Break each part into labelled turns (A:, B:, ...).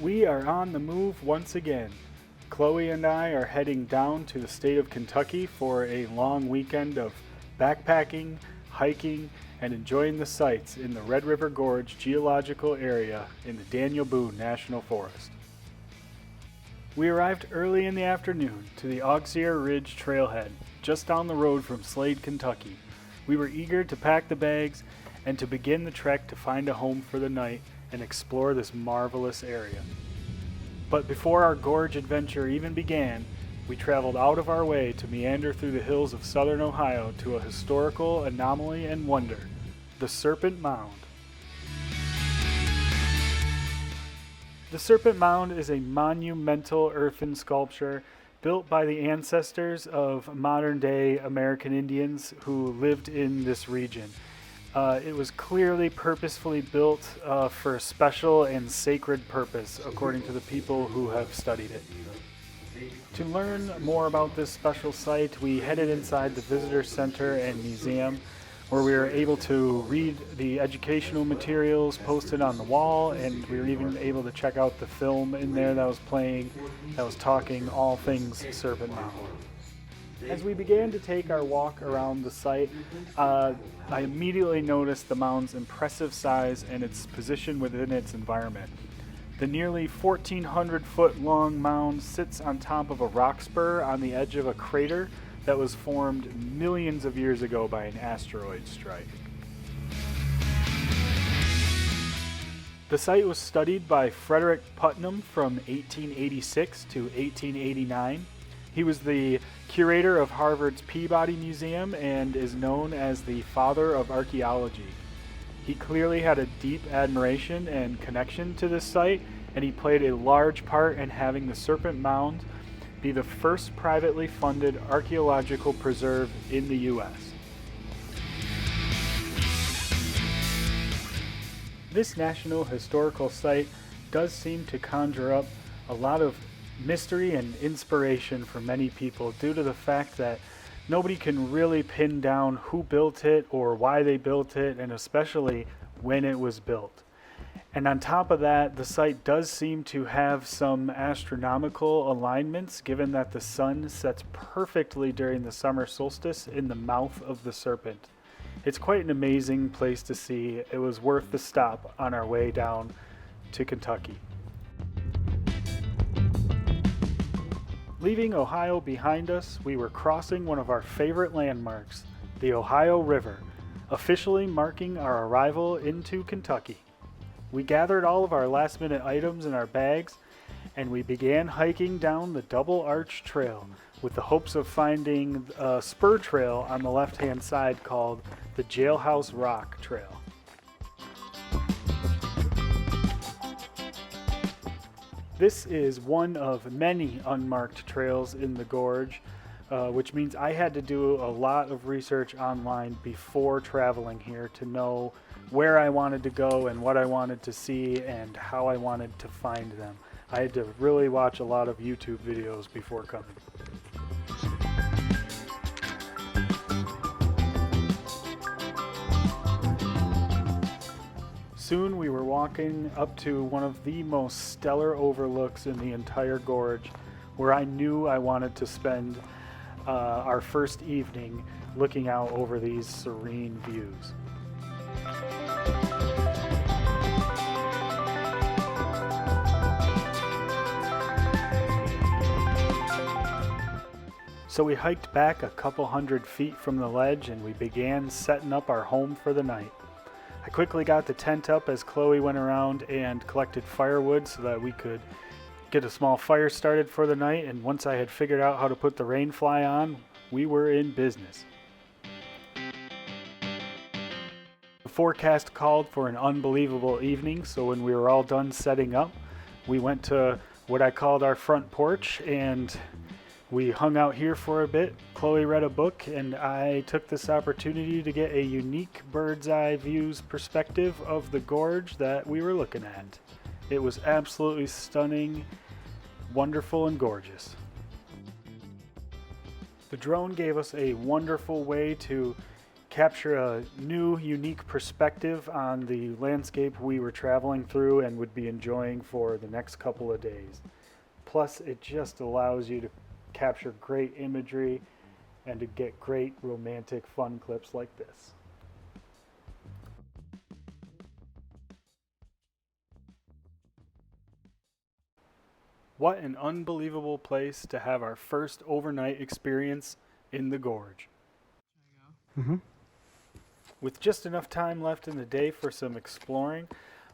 A: We are on the move once again. Chloe and I are heading down to the state of Kentucky for a long weekend of backpacking, hiking, and enjoying the sights in the Red River Gorge Geological area in the Daniel Boone National Forest. We arrived early in the afternoon to the Auxier Ridge Trailhead, just down the road from Slade, Kentucky. We were eager to pack the bags and to begin the trek to find a home for the night and explore this marvelous area. But before our gorge adventure even began, we traveled out of our way to meander through the hills of southern Ohio to a historical anomaly and wonder, the Serpent Mound. The Serpent Mound is a monumental earthen sculpture built by the ancestors of modern-day American Indians who lived in this region. It was clearly purposefully built for a special and sacred purpose, according to the people who have studied it. To learn more about this special site, we headed inside the Visitor Center and Museum, where we were able to read the educational materials posted on the wall, and we were even able to check out the film in there that was playing, that was talking all things Serpent Mound. As we began to take our walk around the site, I immediately noticed the mound's impressive size and its position within its environment. The nearly 1,400-foot long mound sits on top of a rock spur on the edge of a crater that was formed millions of years ago by an asteroid strike. The site was studied by Frederick Putnam from 1886 to 1889. He was the curator of Harvard's Peabody Museum and is known as the father of archaeology. He clearly had a deep admiration and connection to this site, and he played a large part in having the Serpent Mound be the first privately funded archaeological preserve in the U.S. This National Historical Site does seem to conjure up a lot of mystery and inspiration for many people due to the fact that nobody can really pin down who built it or why they built it, and especially when it was built. And on top of that, the site does seem to have some astronomical alignments, given that the sun sets perfectly during the summer solstice in the mouth of the serpent. It's quite an amazing place to see. It was worth the stop on our way down to Kentucky. Leaving Ohio behind us, we were crossing one of our favorite landmarks, the Ohio River, officially marking our arrival into Kentucky. We gathered all of our last-minute items in our bags, and we began hiking down the Double Arch Trail with the hopes of finding a spur trail on the left-hand side called the Jailhouse Rock Trail. This is one of many unmarked trails in the gorge, which means I had to do a lot of research online before traveling here to know where I wanted to go and what I wanted to see and how I wanted to find them. I had to really watch a lot of YouTube videos before coming. Soon we were walking up to one of the most stellar overlooks in the entire gorge, where I knew I wanted to spend our first evening looking out over these serene views. So we hiked back a couple hundred feet from the ledge and we began setting up our home for the night. I quickly got the tent up as Chloe went around and collected firewood so that we could get a small fire started for the night, and once I had figured out how to put the rain fly on, we were in business. The forecast called for an unbelievable evening, so when we were all done setting up, we went to what I called our front porch and we hung out here for a bit. Chloe read a book, and I took this opportunity to get a unique bird's eye views perspective of the gorge that we were looking at. It was absolutely stunning, wonderful, and gorgeous. The drone gave us a wonderful way to capture a new, unique perspective on the landscape we were traveling through and would be enjoying for the next couple of days. Plus, it just allows you to capture great imagery and to get great romantic fun clips like this. What an unbelievable place to have our first overnight experience in the gorge.
B: Mm-hmm.
A: With just enough time left in the day for some exploring,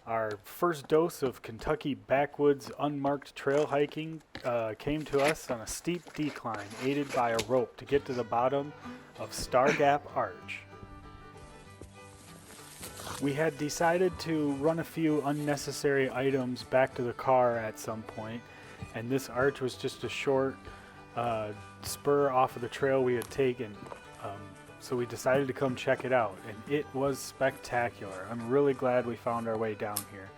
A: our first dose of Kentucky backwoods unmarked trail hiking came to us on a steep decline, aided by a rope to get to the bottom of Star Gap Arch. We had decided to run a few unnecessary items back to the car at some point, and this arch was just a short spur off of the trail we had taken. So we decided to come check it out, and it was spectacular. I'm really glad we found our way down here.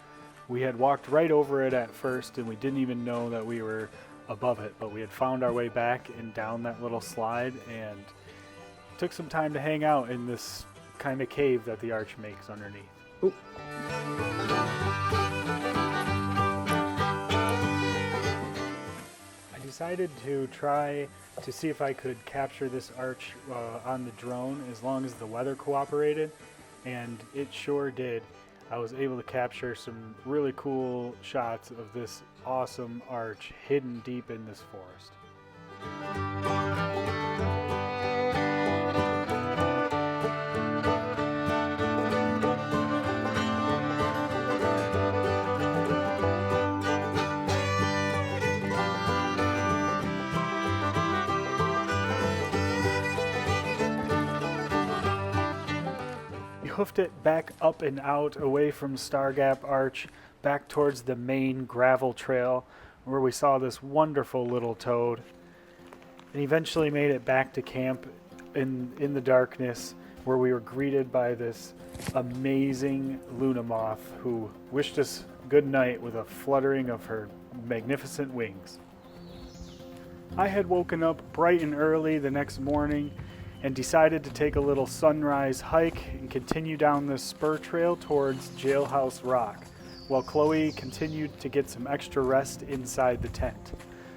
A: We had walked right over it at first, and we didn't even know that we were above it, but we had found our way back and down that little slide, and took some time to hang out in this kind of cave that the arch makes underneath.
B: Ooh.
A: Decided to try to see if I could capture this arch on the drone as long as the weather cooperated, and it sure did. I was able to capture some really cool shots of this awesome arch hidden deep in this forest. Hoofed it back up and out away from Star Gap Arch back towards the main gravel trail where we saw this wonderful little toad, and eventually made it back to camp in the darkness where we were greeted by this amazing Luna moth who wished us good night with a fluttering of her magnificent wings. I had woken up bright and early the next morning and decided to take a little sunrise hike and continue down this spur trail towards Jailhouse Rock, while Chloe continued to get some extra rest inside the tent.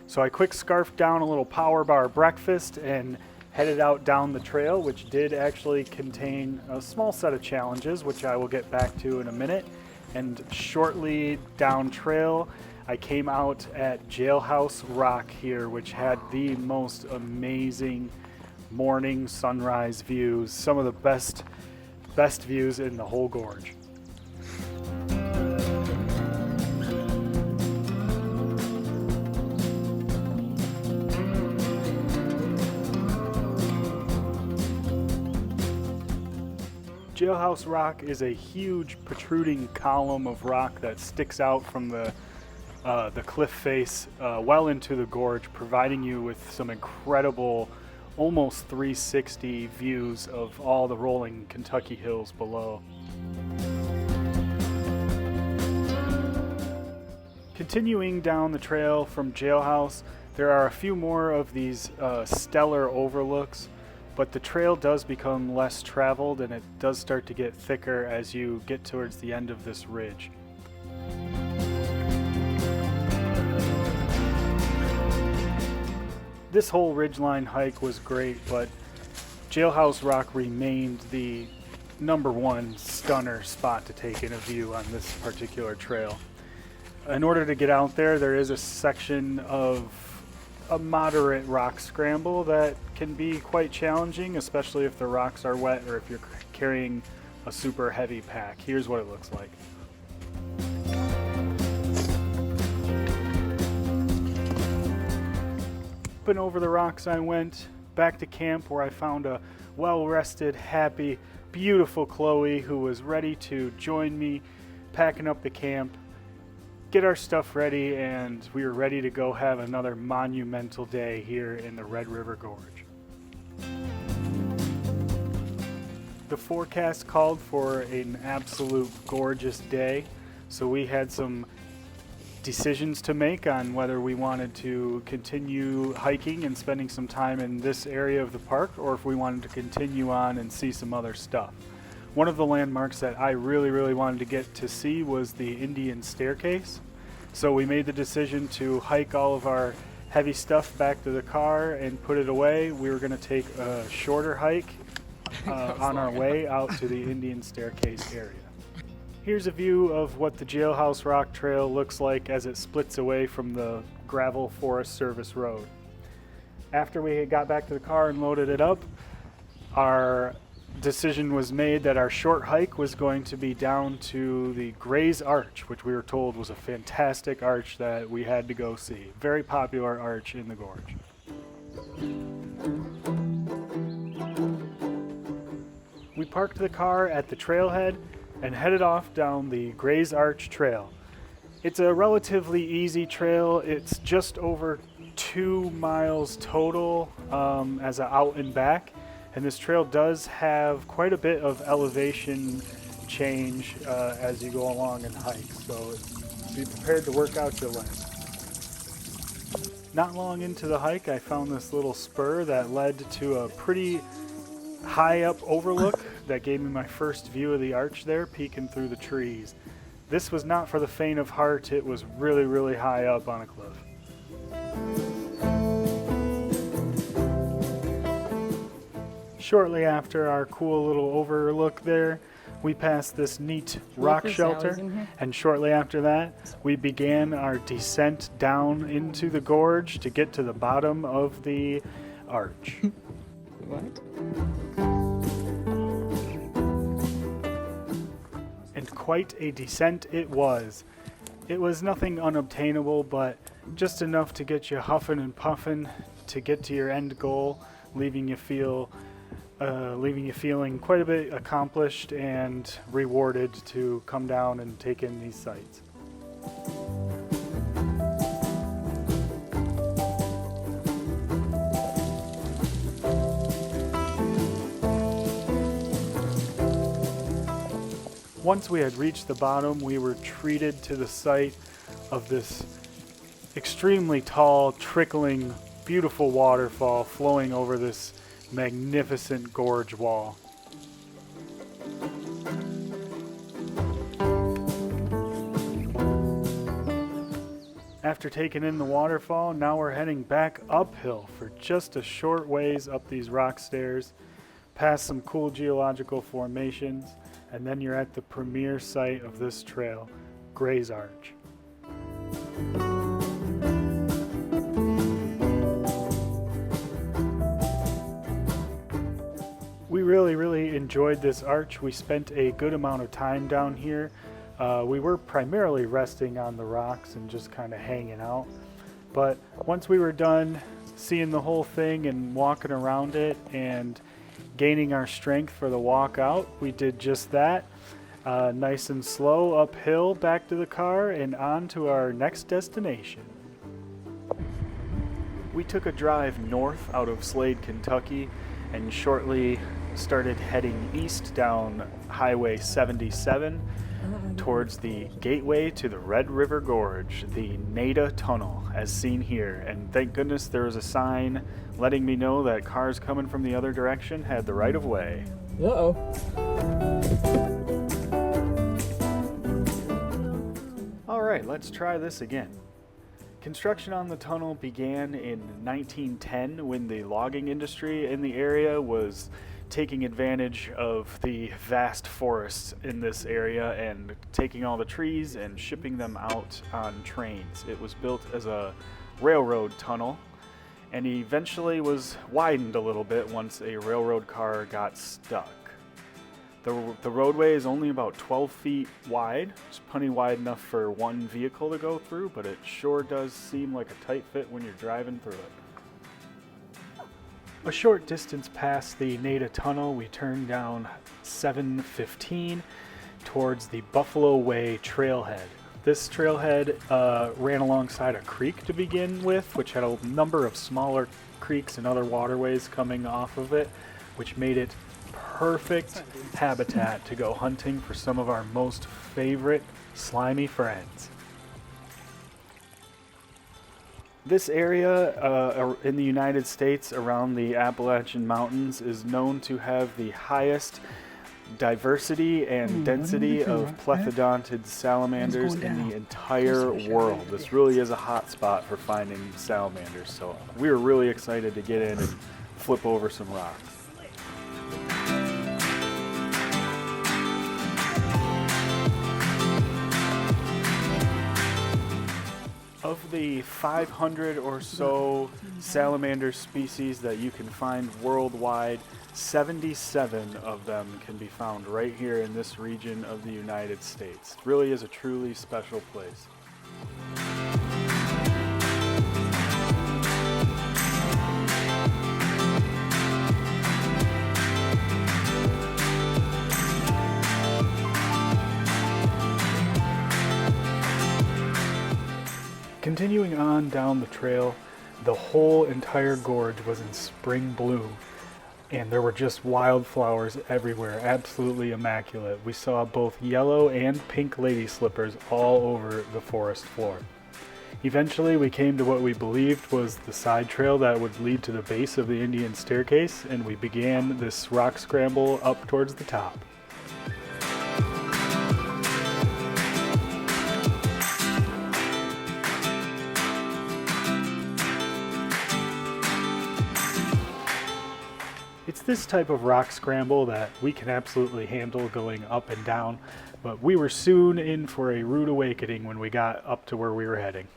A: So I quick scarfed down a little power bar breakfast and headed out down the trail, which did actually contain a small set of challenges, which I will get back to in a minute. And shortly down trail, I came out at Jailhouse Rock here, which had the most amazing morning sunrise views, some of the best views in the whole gorge. Jailhouse Rock is a huge protruding column of rock that sticks out from the cliff face well into the gorge, providing you with some incredible almost 360 views of all the rolling Kentucky hills below. Continuing down the trail from Jailhouse, there are a few more of these stellar overlooks, but the trail does become less traveled and it does start to get thicker as you get towards the end of this ridge. This whole ridgeline hike was great, but Jailhouse Rock remained the #1 stunner spot to take in a view on this particular trail. In order to get out there, there is a section of a moderate rock scramble that can be quite challenging, especially if the rocks are wet or if you're carrying a super heavy pack. Here's what it looks like. Up and over the rocks I went, back to camp where I found a well-rested, happy, beautiful Chloe who was ready to join me packing up the camp, get our stuff ready, and we were ready to go have another monumental day here in the Red River Gorge. The forecast called for an absolute gorgeous day, so we had some decisions to make on whether we wanted to continue hiking and spending some time in this area of the park, or if we wanted to continue on and see some other stuff. One of the landmarks that I really wanted to get to see was the Indian Staircase. So we made the decision to hike all of our heavy stuff back to the car and put it away. We were going to take a shorter hike on our way out to the Indian Staircase area. Here's a view of what the Jailhouse Rock Trail looks like as it splits away from the gravel Forest Service road. After we got back to the car and loaded it up, our decision was made that our short hike was going to be down to the Gray's Arch, which we were told was a fantastic arch that we had to go see. Very popular arch in the gorge. We parked the car at the trailhead and headed off down the Gray's Arch Trail. It's a relatively easy trail. It's just over 2 miles total as an out and back, and this trail does have quite a bit of elevation change as you go along and hike, so be prepared to work out your legs. Not long into the hike, I found this little spur that led to a pretty high up overlook that gave me my first view of the arch there, peeking through the trees. This was not for the faint of heart. It was really high up on a cliff. Shortly after our cool little overlook there, we passed this neat rock shelter, and shortly after that, we began our descent down into the gorge to get to the bottom of the arch.
B: What?
A: And quite a descent it was. It was nothing unobtainable, but just enough to get you huffing and puffing to get to your end goal, leaving you feeling quite a bit accomplished and rewarded to come down and take in these sights. Once we had reached the bottom, we were treated to the sight of this extremely tall, trickling, beautiful waterfall flowing over this magnificent gorge wall. After taking in the waterfall, now we're heading back uphill for just a short ways up these rock stairs, past some cool geological formations, and then you're at the premier site of this trail, Gray's Arch. We really enjoyed this arch. We spent a good amount of time down here. We were primarily resting on the rocks and just kind of hanging out. But once we were done seeing the whole thing and walking around it and gaining our strength for the walk out, we did just that. Nice and slow uphill back to the car and on to our next destination. We took a drive north out of Slade, Kentucky, and shortly started heading east down Highway 77 towards the gateway to the Red River Gorge, the Nada Tunnel, as seen here. And thank goodness there was a sign letting me know that cars coming from the other direction had the right of way.
B: Uh-oh.
A: All right, let's try this again. Construction on the tunnel began in 1910 when the logging industry in the area was taking advantage of the vast forests in this area and taking all the trees and shipping them out on trains. It was built as a railroad tunnel and eventually was widened a little bit once a railroad car got stuck. The roadway is only about 12 feet wide. It's plenty wide enough for one vehicle to go through, but it sure does seem like a tight fit when you're driving through it. A short distance past the Nada Tunnel, we turned down 715 towards the Buffalo Way trailhead. This trailhead ran alongside a creek to begin with, which had a number of smaller creeks and other waterways coming off of it, which made it perfect habitat to go hunting for some of our most favorite slimy friends. This area in the United States around the Appalachian Mountains is known to have the highest diversity and density of plethodontid salamanders in the entire world. This really is a hot spot for finding salamanders, so we were really excited to get in and flip over some rocks. Of the 500 or so salamander species that you can find worldwide, 77 of them can be found right here in this region of the United States. It really is a truly special place. Continuing on down the trail, the whole entire gorge was in spring bloom, and there were just wildflowers everywhere, absolutely immaculate. We saw both yellow and pink lady slippers all over the forest floor. Eventually, we came to what we believed was the side trail that would lead to the base of the Indian staircase, and we began this rock scramble up towards the top. It's this type of rock scramble that we can absolutely handle going up and down, but we were soon in for a rude awakening when we got up to where we were heading.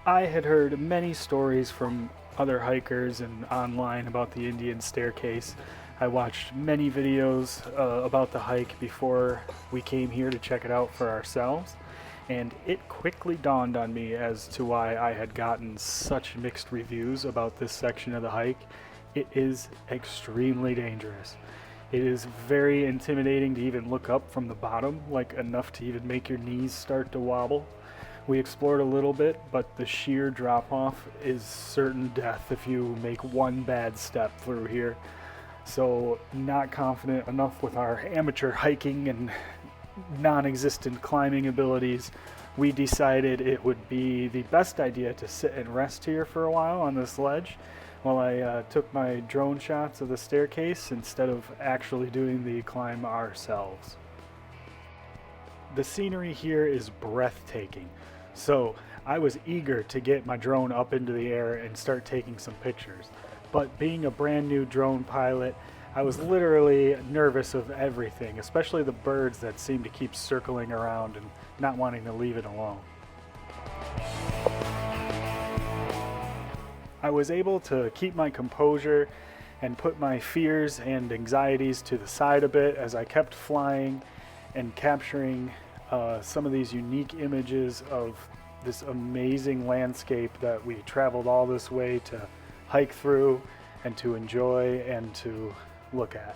A: I had heard many stories from other hikers and online about the Indian staircase. I watched many videos about the hike before we came here to check it out for ourselves, and it quickly dawned on me as to why I had gotten such mixed reviews about this section of the hike. It is extremely dangerous. It is very intimidating to even look up from the bottom, like enough to even make your knees start to wobble. We explored a little bit, but the sheer drop-off is certain death if you make one bad step through here. So, not confident enough with our amateur hiking and non-existent climbing abilities, we decided it would be the best idea to sit and rest here for a while on this ledge while I took my drone shots of the staircase instead of actually doing the climb ourselves. The scenery here is breathtaking. So I was eager to get my drone up into the air and start taking some pictures. But being a brand new drone pilot, I was literally nervous of everything, especially the birds that seemed to keep circling around and not wanting to leave it alone. I was able to keep my composure and put my fears and anxieties to the side a bit as I kept flying and capturing some of these unique images of this amazing landscape that we traveled all this way to hike through and to enjoy and to look at.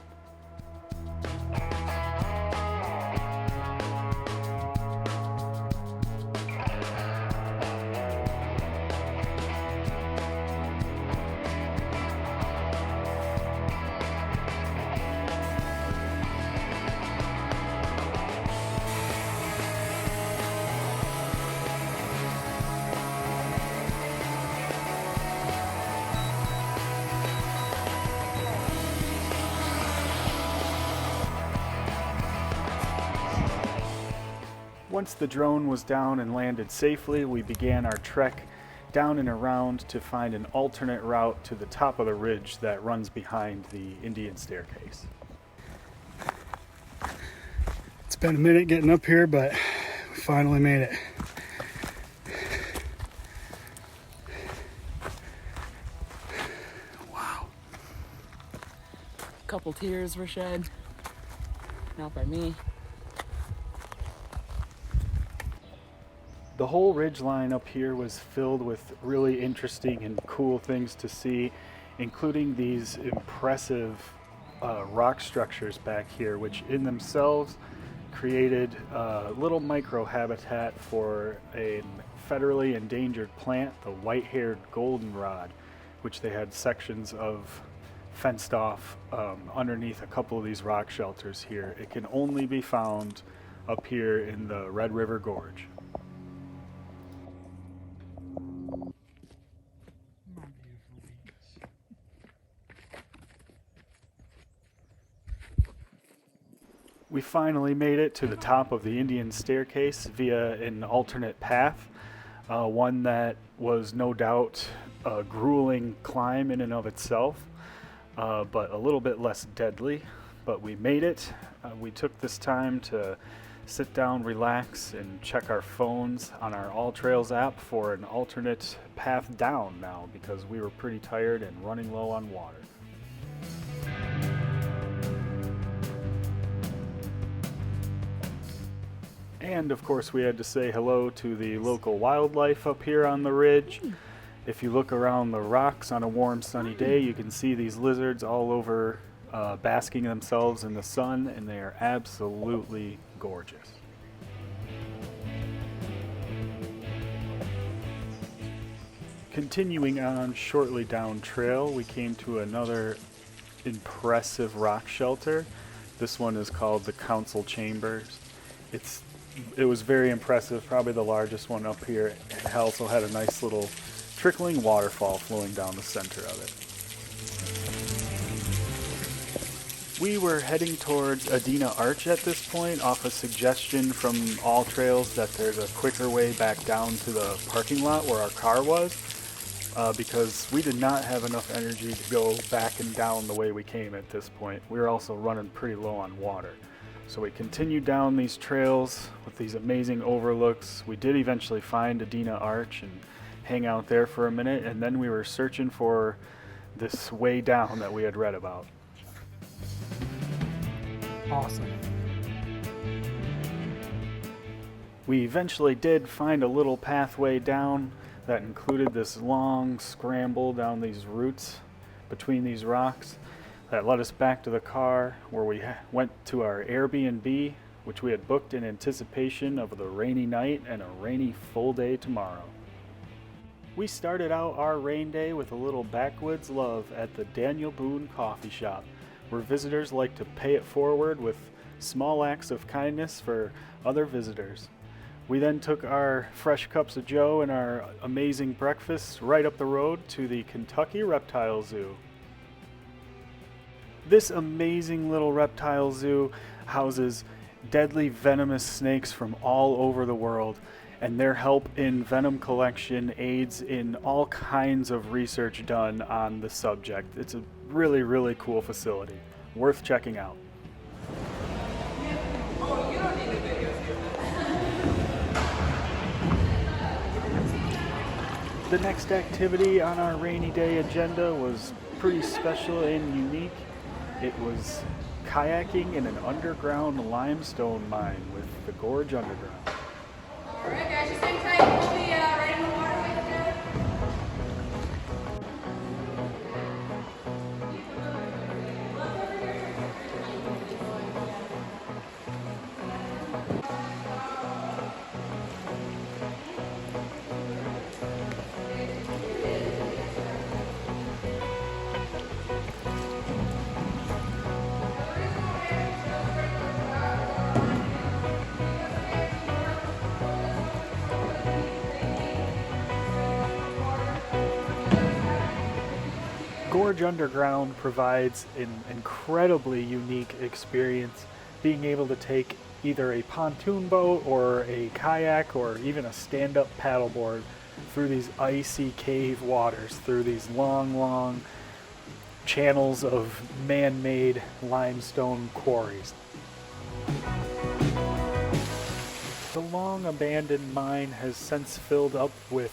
A: Once the drone was down and landed safely, we began our trek down and around to find an alternate route to the top of the ridge that runs behind the Indian staircase.
C: It's been a minute getting up here, but we finally made it. Wow.
B: A couple tears were shed. Not by me.
A: The whole ridge line up here was filled with really interesting and cool things to see, including these impressive rock structures back here, which in themselves created a little micro habitat for a federally endangered plant, the white-haired goldenrod, which they had sections of fenced off underneath a couple of these rock shelters here. It can only be found up here in the Red River Gorge. We finally made it to the top of the Indian staircase via an alternate path, one that was no doubt a grueling climb in and of itself, but a little bit less deadly. But we made it. We took this time to sit down, relax, and check our phones on our All Trails app for an alternate path down now, because we were pretty tired and running low on water. And of course we had to say hello to the local wildlife up here on the ridge. If you look around the rocks on a warm sunny day, you can see these lizards all over basking themselves in the sun, and they are absolutely gorgeous. Continuing on shortly down trail, we came to another impressive rock shelter. This one is called the Council Chambers. It was very impressive, probably the largest one up here. It also had a nice little trickling waterfall flowing down the center of it. We were heading towards Adena Arch at this point, off a suggestion from All Trails that there's a quicker way back down to the parking lot where our car was, because we did not have enough energy to go back and down the way we came at this point. We were also running pretty low on water. So we continued down these trails with these amazing overlooks. We did eventually find Adena Arch and hang out there for a minute, and then we were searching for this way down that we had read about.
C: Awesome.
A: We eventually did find a little pathway down that included this long scramble down these roots between these rocks that led us back to the car, where we went to our Airbnb, which we had booked in anticipation of the rainy night and a rainy full day tomorrow. We started out our rain day with a little backwoods love at the Daniel Boone Coffee Shop, where visitors like to pay it forward with small acts of kindness for other visitors. We then took our fresh cups of joe and our amazing breakfasts right up the road to the Kentucky Reptile Zoo. This amazing little reptile zoo houses deadly venomous snakes from all over the world, and their help in venom collection aids in all kinds of research done on the subject. It's a really, really cool facility. Worth checking out. The next activity on our rainy day agenda was pretty special and unique. It was kayaking in an underground limestone mine with the Gorge Underground.
B: All right, guys, just hang tight. We'll be right in the water with you.
A: Gorge Underground provides an incredibly unique experience, being able to take either a pontoon boat or a kayak or even a stand-up paddleboard through these icy cave waters, through these long channels of man-made limestone quarries. The long abandoned mine has since filled up with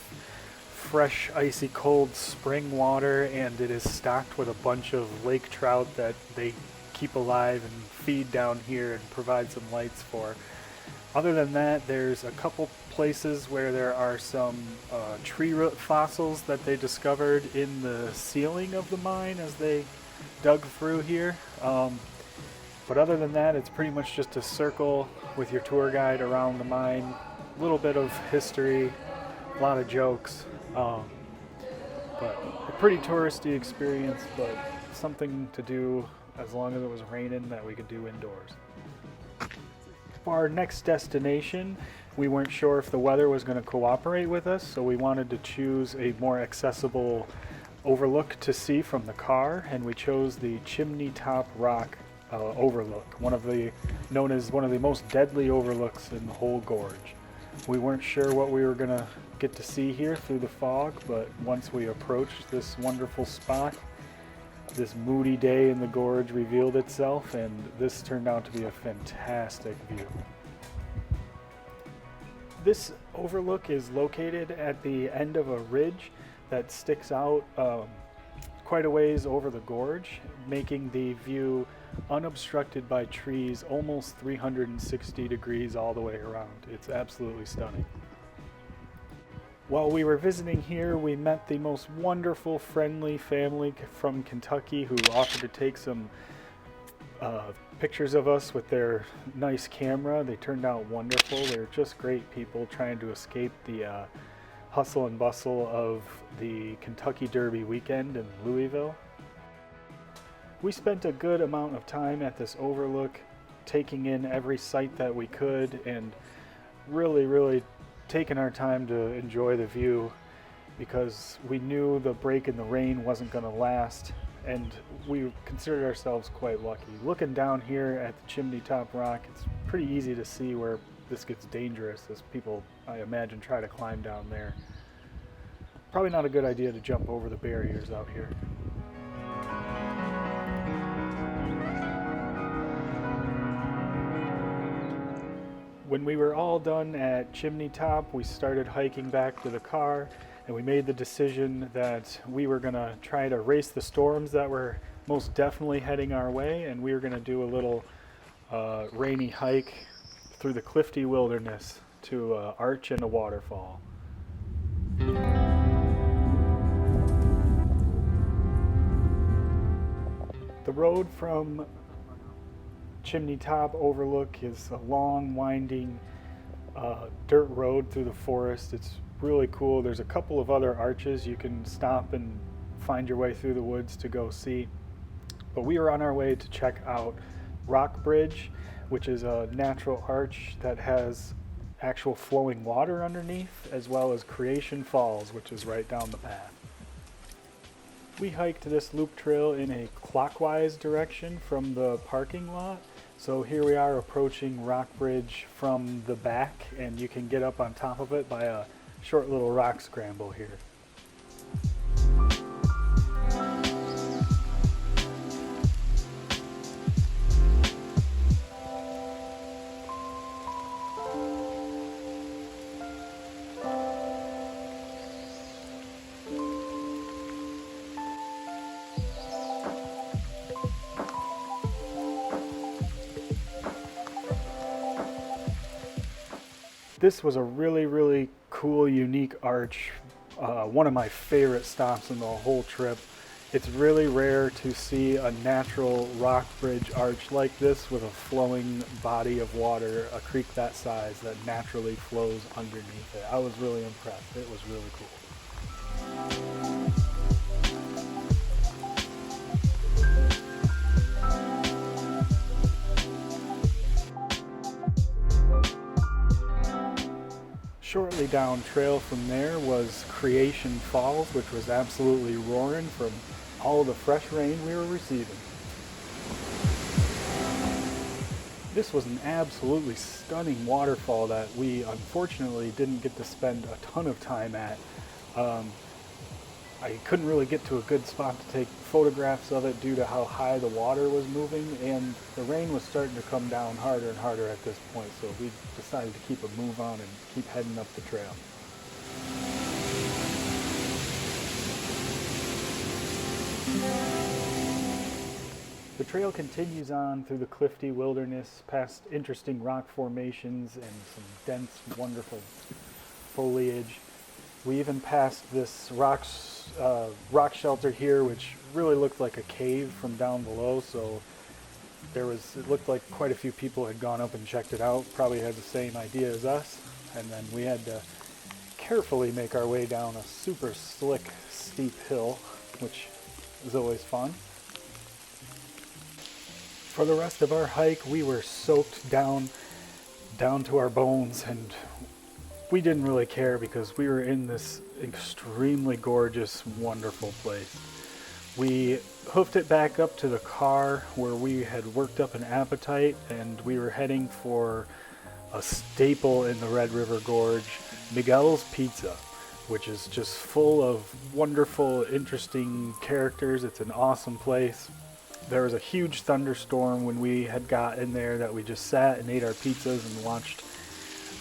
A: fresh, icy cold spring water, and it is stocked with a bunch of lake trout that they keep alive and feed down here and provide some lights for. Other than that, there's a couple places where there are some tree root fossils that they discovered in the ceiling of the mine as they dug through here. But other than that, it's pretty much just a circle with your tour guide around the mine, a little bit of history, a lot of jokes. But a pretty touristy experience, but something to do as long as it was raining that we could do indoors. For our next destination, we weren't sure if the weather was going to cooperate with us, so we wanted to choose a more accessible overlook to see from the car, and we chose the Chimney Top Rock overlook, known as one of the most deadly overlooks in the whole gorge. We weren't sure what we were going to get to see here through the fog, but once we approached this wonderful spot, this moody day in the gorge revealed itself, and this turned out to be a fantastic view. This overlook is located at the end of a ridge that sticks out quite a ways over the gorge, making the view unobstructed by trees almost 360 degrees all the way around. It's absolutely stunning. While we were visiting here, we met the most wonderful, friendly family from Kentucky who offered to take some pictures of us with their nice camera. They turned out wonderful. They're just great people trying to escape the hustle and bustle of the Kentucky Derby weekend in Louisville. We spent a good amount of time at this overlook, taking in every sight that we could and really taking our time to enjoy the view, because we knew the break in the rain wasn't going to last, and we considered ourselves quite lucky. Looking down here at the Chimney Top Rock, it's pretty easy to see where this gets dangerous as people, I imagine, try to climb down there. Probably not a good idea to jump over the barriers out here. When we were all done at Chimney Top, we started hiking back to the car, and we made the decision that we were going to try to race the storms that were most definitely heading our way, and we were going to do a little rainy hike through the Clifty Wilderness to an arch and a waterfall. The road from Chimney Top Overlook is a long, winding dirt road through the forest. It's really cool. There's a couple of other arches you can stop and find your way through the woods to go see. But we were on our way to check out Rock Bridge, which is a natural arch that has actual flowing water underneath, as well as Creation Falls, which is right down the path. We hiked this loop trail in a clockwise direction from the parking lot. So here we are approaching Rock Bridge from the back, and you can get up on top of it by a short little rock scramble here. This was a really cool, unique arch. One of my favorite stops in the whole trip. It's really rare to see a natural rock bridge arch like this with a flowing body of water, a creek that size that naturally flows underneath it. I was really impressed. It was really cool. Shortly down trail from there was Creation Falls, which was absolutely roaring from all the fresh rain we were receiving. This was an absolutely stunning waterfall that we unfortunately didn't get to spend a ton of time at. I couldn't really get to a good spot to take photographs of it due to how high the water was moving, and the rain was starting to come down harder and harder at this point, so we decided to keep a move on and keep heading up the trail. The trail continues on through the Clifty Wilderness, past interesting rock formations and some dense, wonderful foliage. We even passed this rock shelter here, which really looked like a cave from down below, so it looked like quite a few people had gone up and checked it out, probably had the same idea as us, and then we had to carefully make our way down a super slick, steep hill, which is always fun. For the rest of our hike, we were soaked down to our bones, and we didn't really care because we were in this extremely gorgeous, wonderful place. We hoofed it back up to the car where we had worked up an appetite, and we were heading for a staple in the Red River Gorge, Miguel's Pizza, which is just full of wonderful, interesting characters. It's an awesome place. There was a huge thunderstorm when we had got in there that we just sat and ate our pizzas and watched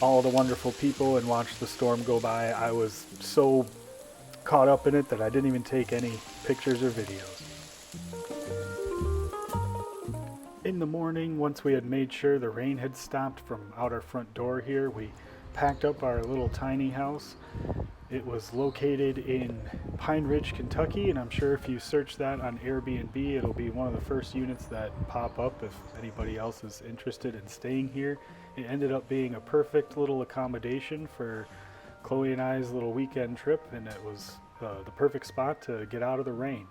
A: all the wonderful people and watched the storm go by. I was so caught up in it that I didn't even take any pictures or videos. In the morning, once we had made sure the rain had stopped from out our front door here, we packed up our little tiny house. It was located in Pine Ridge, Kentucky, and I'm sure if you search that on Airbnb, it'll be one of the first units that pop up if anybody else is interested in staying here. It ended up being a perfect little accommodation for Chloe and I's little weekend trip, and it was the perfect spot to get out of the rain.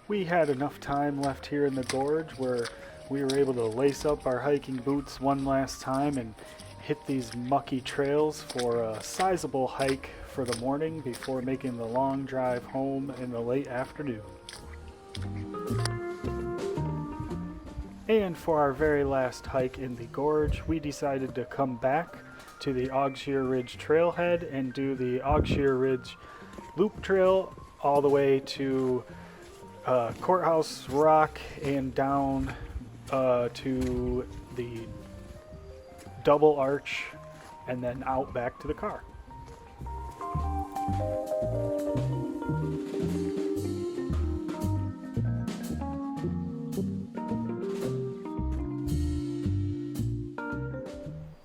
A: We had enough time left here in the gorge where we were able to lace up our hiking boots one last time and hit these mucky trails for a sizable hike for the morning before making the long drive home in the late afternoon. And for our very last hike in the gorge, we decided to come back to the Augshear Ridge trailhead and do the Augshear Ridge loop trail all the way to Courthouse Rock and down to the double arch and then out back to the car.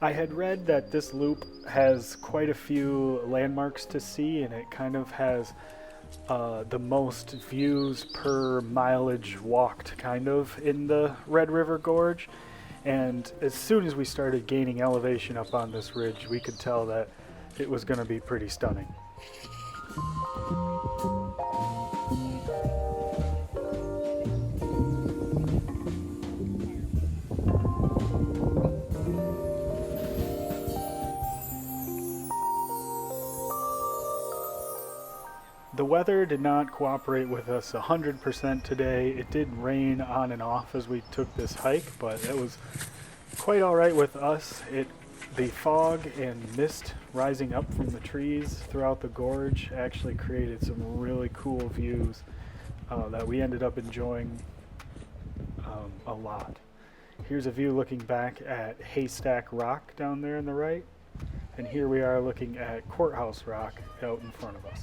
A: I had read that this loop has quite a few landmarks to see, and it kind of has the most views per mileage walked kind of in the Red River Gorge. And as soon as we started gaining elevation up on this ridge, we could tell that it was going to be pretty stunning. The weather did not cooperate with us 100% today. It did rain on and off as we took this hike, but it was quite all right with us. The fog and mist rising up from the trees throughout the gorge actually created some really cool views that we ended up enjoying a lot. Here's a view looking back at Haystack Rock down there on the right, and here we are looking at Courthouse Rock out in front of us.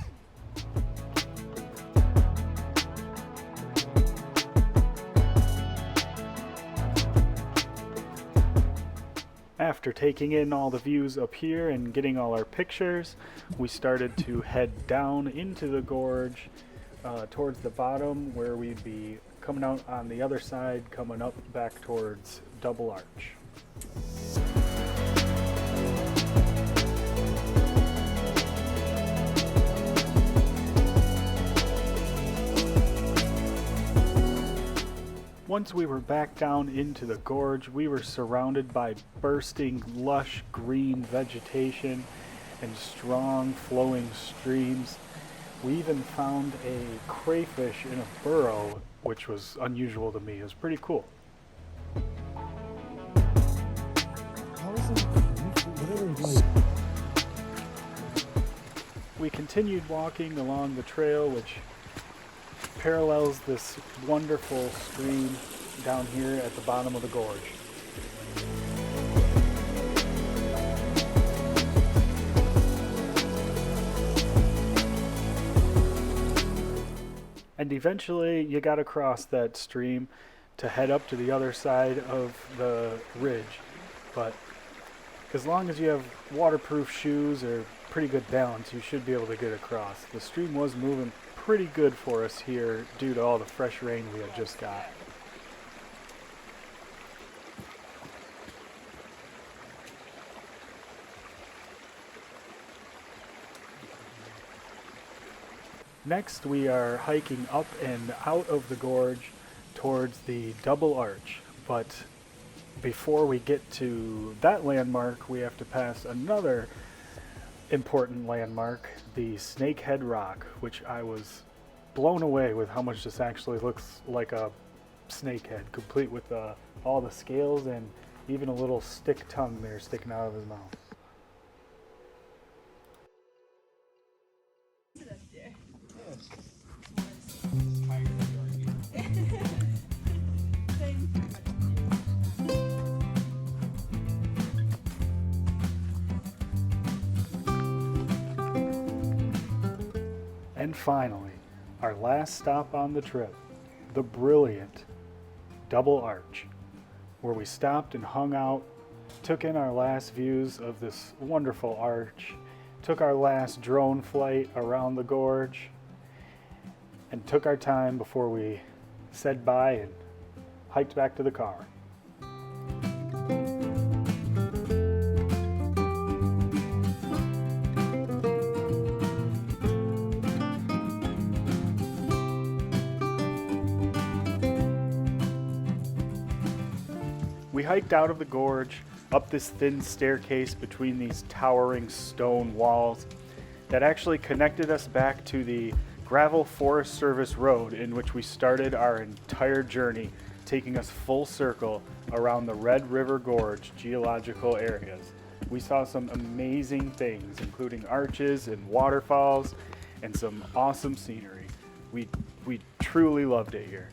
A: After taking in all the views up here and getting all our pictures, we started to head down into the gorge towards the bottom, where we'd be coming out on the other side, coming up back towards Double Arch. Once we were back down into the gorge, we were surrounded by bursting, lush green vegetation and strong flowing streams. We even found a crayfish in a burrow, which was unusual to me. It was pretty cool. We continued walking along the trail, which parallels this wonderful stream down here at the bottom of the gorge. And eventually you got to cross that stream to head up to the other side of the ridge. But as long as you have waterproof shoes or pretty good balance, you should be able to get across. The stream was moving pretty good for us here due to all the fresh rain we had just got. Next, we are hiking up and out of the gorge towards the Double Arch, but before we get to that landmark, we have to pass another important landmark, the Snakehead Rock, which I was blown away with how much this actually looks like a snakehead, complete with all the scales and even a little stick tongue there sticking out of his mouth. And finally, our last stop on the trip, the brilliant Double Arch, where we stopped and hung out, took in our last views of this wonderful arch, took our last drone flight around the gorge, and took our time before we said bye and hiked back to the car. We hiked out of the gorge, up this thin staircase between these towering stone walls that actually connected us back to the gravel Forest Service road in which we started our entire journey, taking us full circle around the Red River Gorge geological areas. We saw some amazing things, including arches and waterfalls and some awesome scenery. We truly loved it here.